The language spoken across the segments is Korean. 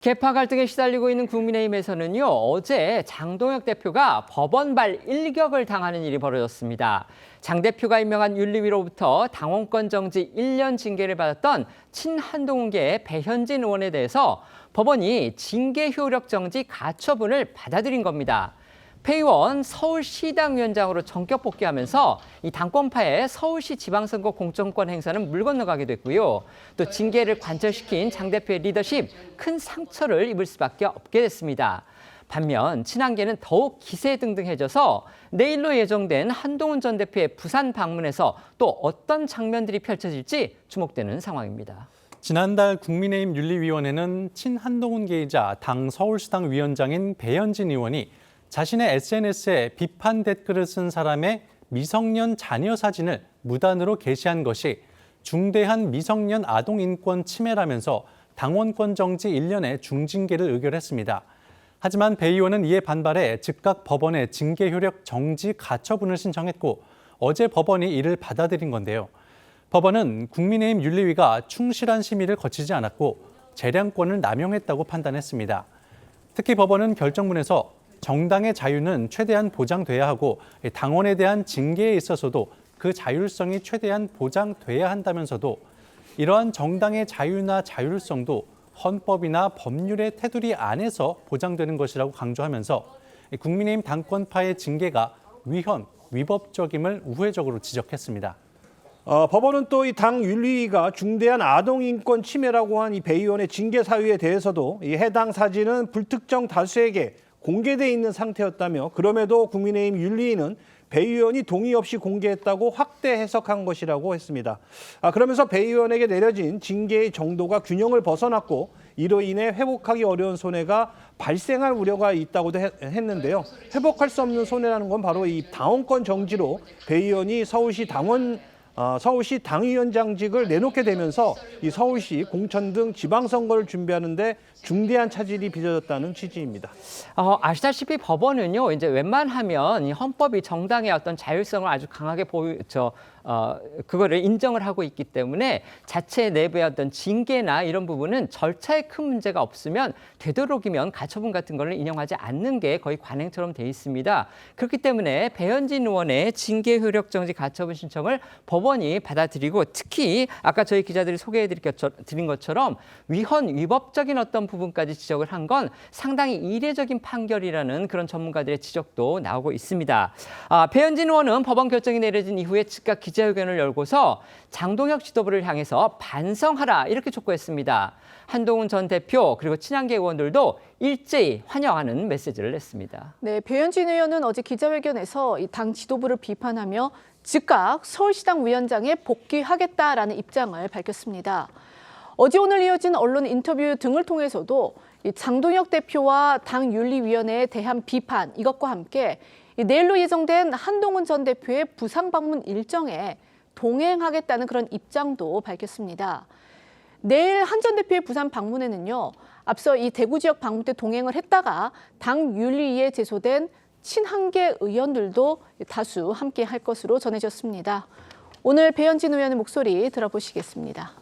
계파 갈등에 시달리고 있는 국민의힘에서는요, 어제 장동혁 대표가 법원발 일격을 당하는 일이 벌어졌습니다. 장 대표가 임명한 윤리위로부터 당원권 정지 1년 징계를 받았던 친한동훈계의 배현진 의원에 대해서 법원이 징계 효력 정지 가처분을 받아들인 겁니다. 배 의원 서울시당위원장으로 전격 복귀하면서 이 당권파의 서울시 지방선거 공천권 행사는 물 건너가게 됐고요. 또 징계를 관철시킨 장 대표의 리더십 큰 상처를 입을 수밖에 없게 됐습니다. 반면 친한계는 더욱 기세등등해져서 내일로 예정된 한동훈 전 대표의 부산 방문에서 또 어떤 장면들이 펼쳐질지 주목되는 상황입니다. 지난달 국민의힘 윤리위원회는 친한동훈계이자 당 서울시당 위원장인 배현진 의원이 자신의 SNS에 비판 댓글을 쓴 사람의 미성년 자녀 사진을 무단으로 게시한 것이 중대한 미성년 아동 인권 침해라면서 당원권 정지 1년의 중징계를 의결했습니다. 하지만 배 의원은 이에 반발해 즉각 법원에 징계 효력 정지 가처분을 신청했고 어제 법원이 이를 받아들인 건데요. 법원은 국민의힘 윤리위가 충실한 심의를 거치지 않았고 재량권을 남용했다고 판단했습니다. 특히 법원은 결정문에서 정당의 자유는 최대한 보장돼야 하고 당원에 대한 징계에 있어서도 그 자율성이 최대한 보장돼야 한다면서도 이러한 정당의 자유나 자율성도 헌법이나 법률의 테두리 안에서 보장되는 것이라고 강조하면서 국민의힘 당권파의 징계가 위헌, 위법적임을 우회적으로 지적했습니다. 법원은 또 이 당 윤리위가 중대한 아동 인권 침해라고 한 이 배 의원의 징계 사유에 대해서도 이 해당 사진은 불특정 다수에게 공개돼 있는 상태였다며 그럼에도 국민의힘 윤리위는 배 의원이 동의 없이 공개했다고 확대 해석한 것이라고 했습니다. 그러면서 배 의원에게 내려진 징계의 정도가 균형을 벗어났고 이로 인해 회복하기 어려운 손해가 발생할 우려가 있다고도 했는데요. 회복할 수 없는 손해라는 건 바로 이 당원권 정지로 배 의원이 서울시 당위원장직을 내놓게 되면서 이 서울시 공천 등 지방선거를 준비하는 데 중대한 차질이 빚어졌다는 취지입니다. 아시다시피 법원은요, 이제 웬만하면 이 헌법이 정당의 어떤 자율성을 아주 강하게 그거를 인정을 하고 있기 때문에 자체 내부의 어떤 징계나 이런 부분은 절차에 큰 문제가 없으면 되도록이면 가처분 같은 거를 인용하지 않는 게 거의 관행처럼 돼 있습니다. 그렇기 때문에 배현진 의원의 징계 효력 정지 가처분 신청을 법원이 받아들이고 특히 아까 저희 기자들이 소개해드린 것처럼 위헌, 위법적인 어떤 부분까지 지적을 한 건 상당히 이례적인 판결이라는 그런 전문가들의 지적도 나오고 있습니다. 배현진 의원은 법원 결정이 내려진 이후에 즉각 기자회견을 열고서 장동혁 지도부를 향해서 반성하라 이렇게 촉구했습니다. 한동훈 전 대표 그리고 친한계 의원들도 일제히 환영하는 메시지를 냈습니다. 네, 배현진 의원은 어제 기자회견에서 이 당 지도부를 비판하며 즉각 서울시당 위원장에 복귀하겠다라는 입장을 밝혔습니다. 어제 오늘 이어진 언론 인터뷰 등을 통해서도 이 장동혁 대표와 당 윤리위원회에 대한 비판 이것과 함께 내일로 예정된 한동훈 전 대표의 부산 방문 일정에 동행하겠다는 그런 입장도 밝혔습니다. 내일 한 전 대표의 부산 방문에는요, 앞서 이 대구 지역 방문 때 동행을 했다가 당 윤리위에 제소된 친한계 의원들도 다수 함께 할 것으로 전해졌습니다. 오늘 배현진 의원의 목소리 들어보시겠습니다.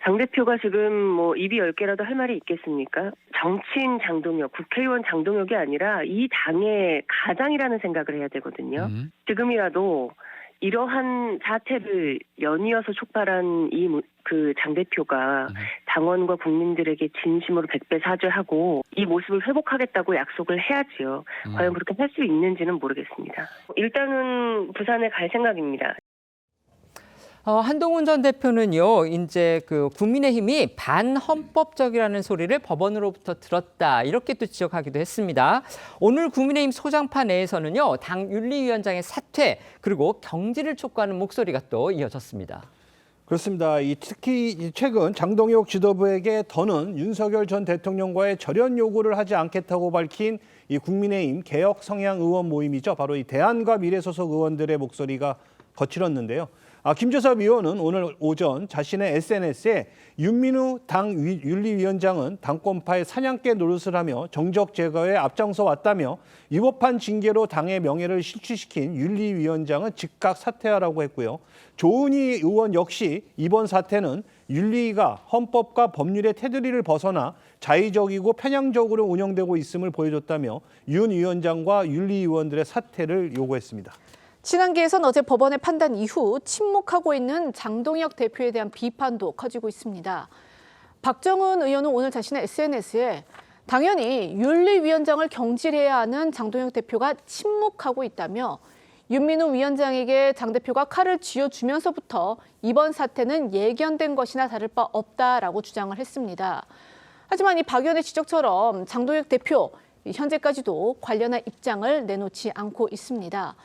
장 대표가 지금 입이 10개라도 할 말이 있겠습니까? 정치인 장동혁, 국회의원 장동혁이 아니라 이 당의 가장이라는 생각을 해야 되거든요. 지금이라도 이러한 사태를 연이어서 촉발한 그 장 대표가 당원과 국민들에게 진심으로 백배 사죄하고 이 모습을 회복하겠다고 약속을 해야지요. 과연 그렇게 할 수 있는지는 모르겠습니다. 일단은 부산에 갈 생각입니다. 한동훈 전 대표는요, 이제 그 국민의힘이 반헌법적이라는 소리를 법원으로부터 들었다 이렇게 또 지적하기도 했습니다. 오늘 국민의힘 소장파 내에서는요, 당 윤리위원장의 사퇴 그리고 경질을 촉구하는 목소리가 또 이어졌습니다. 그렇습니다. 특히 최근 장동혁 지도부에게 더는 윤석열 전 대통령과의 절연 요구를 하지 않겠다고 밝힌 이 국민의힘 개혁 성향 의원 모임이죠. 바로 이 대안과 미래 소속 의원들의 목소리가 거칠었는데요. 김재섭 의원은 오늘 오전 자신의 SNS에 윤민우 당 윤리위원장은 당권파의 사냥개 노릇을 하며 정적 제거에 앞장서 왔다며 위법한 징계로 당의 명예를 실추시킨 윤리위원장은 즉각 사퇴하라고 했고요. 조은희 의원 역시 이번 사태는 윤리위가 헌법과 법률의 테두리를 벗어나 자의적이고 편향적으로 운영되고 있음을 보여줬다며 윤 위원장과 윤리위원들의 사퇴를 요구했습니다. 친한계에선 어제 법원의 판단 이후 침묵하고 있는 장동혁 대표에 대한 비판도 커지고 있습니다. 박정은 의원은 오늘 자신의 SNS에 당연히 윤리위원장을 경질해야 하는 장동혁 대표가 침묵하고 있다며 윤민우 위원장에게 장 대표가 칼을 쥐어주면서부터 이번 사태는 예견된 것이나 다를 바 없다라고 주장을 했습니다. 하지만 이 박 의원의 지적처럼 장동혁 대표 현재까지도 관련한 입장을 내놓지 않고 있습니다.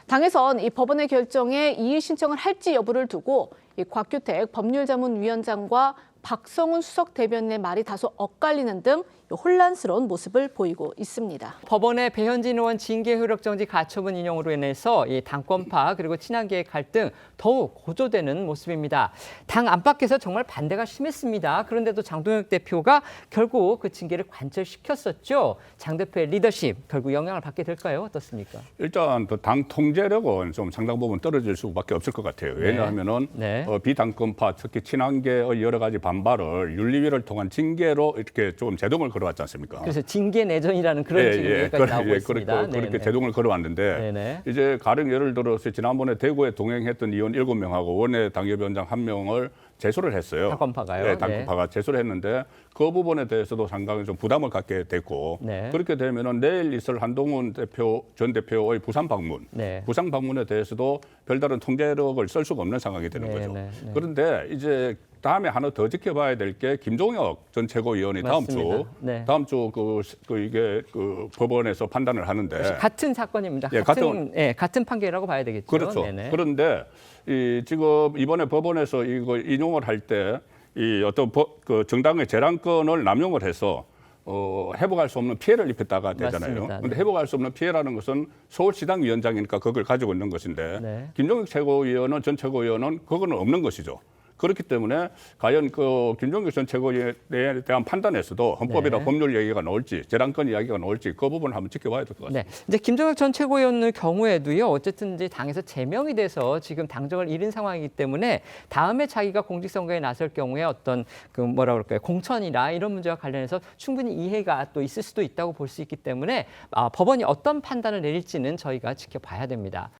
당에선 이 법원의 결정에 이의 신청을 할지 여부를 두고 이 곽규택 법률자문위원장과 박성훈 수석 대변인의 말이 다소 엇갈리는 등 혼란스러운 모습을 보이고 있습니다. 법원의 배현진 의원 징계 효력 정지 가처분 인용으로 인해서 이 당권파 그리고 친한계의 갈등 더욱 고조되는 모습입니다. 당 안팎에서 정말 반대가 심했습니다. 그런데도 장동혁 대표가 결국 그 징계를 관철시켰었죠. 장 대표의 리더십 결국 영향을 받게 될까요? 어떻습니까? 일단 당 통제력은 좀 상당 부분 떨어질 수밖에 없을 것 같아요. 왜냐하면은 네. 비당권파 특히 친한계의 여러 가지 반발을 윤리위를 통한 징계로 이렇게 좀 제동을 걸어왔지 않습니까? 그래서 징계 내전이라는 그런 징계까지 나오고 있습니다. 그렇게 제동을 걸어왔는데 네네. 이제 가령 예를 들어서 지난번에 대구에 동행했던 의원 7명하고 원내 당협위원장 1명을 제소를 했어요. 당권파가요? 네, 당권파가 제소를 했는데 그 부분에 대해서도 상당히 좀 부담을 갖게 됐고 네. 그렇게 되면은 내일 있을 한동훈 전 대표의 부산 방문, 네. 부산 방문에 대해서도 별다른 통제력을 쓸 수가 없는 상황이 되는 네, 거죠. 네, 네. 그런데 이제 다음에 하나 더 지켜봐야 될 게 김종혁 전 최고위원이 맞습니다. 네. 다음 주 이게 법원에서 판단을 하는데 같은 사건입니다. 예, 같은 판결이라고 봐야 되겠죠. 그렇죠. 네네. 그런데 지금 이번에 법원에서 이거 인용을 할 때 이 어떤 정당의 재량권을 남용을 해서 회복할 수 없는 피해를 입혔다가 되잖아요. 맞습니다. 그런데 네. 회복할 수 없는 피해라는 것은 서울시당 위원장이니까 그걸 가지고 있는 것인데 네. 김종혁 전 최고위원은 그거는 없는 것이죠. 그렇기 때문에 과연 김종혁 전 최고위원에 대한 판단에서도 헌법이나 네. 법률 얘기가 나올지 재량권 이야기가 나올지 그 부분을 한번 지켜봐야 될 것 같습니다. 네, 이제 김종혁 전 최고위원의 경우에도요. 어쨌든 이제 당에서 제명이 돼서 지금 당적을 잃은 상황이기 때문에 다음에 자기가 공직선거에 나설 경우에 어떤 공천이나 이런 문제와 관련해서 충분히 이해가 또 있을 수도 있다고 볼 수 있기 때문에 법원이 어떤 판단을 내릴지는 저희가 지켜봐야 됩니다.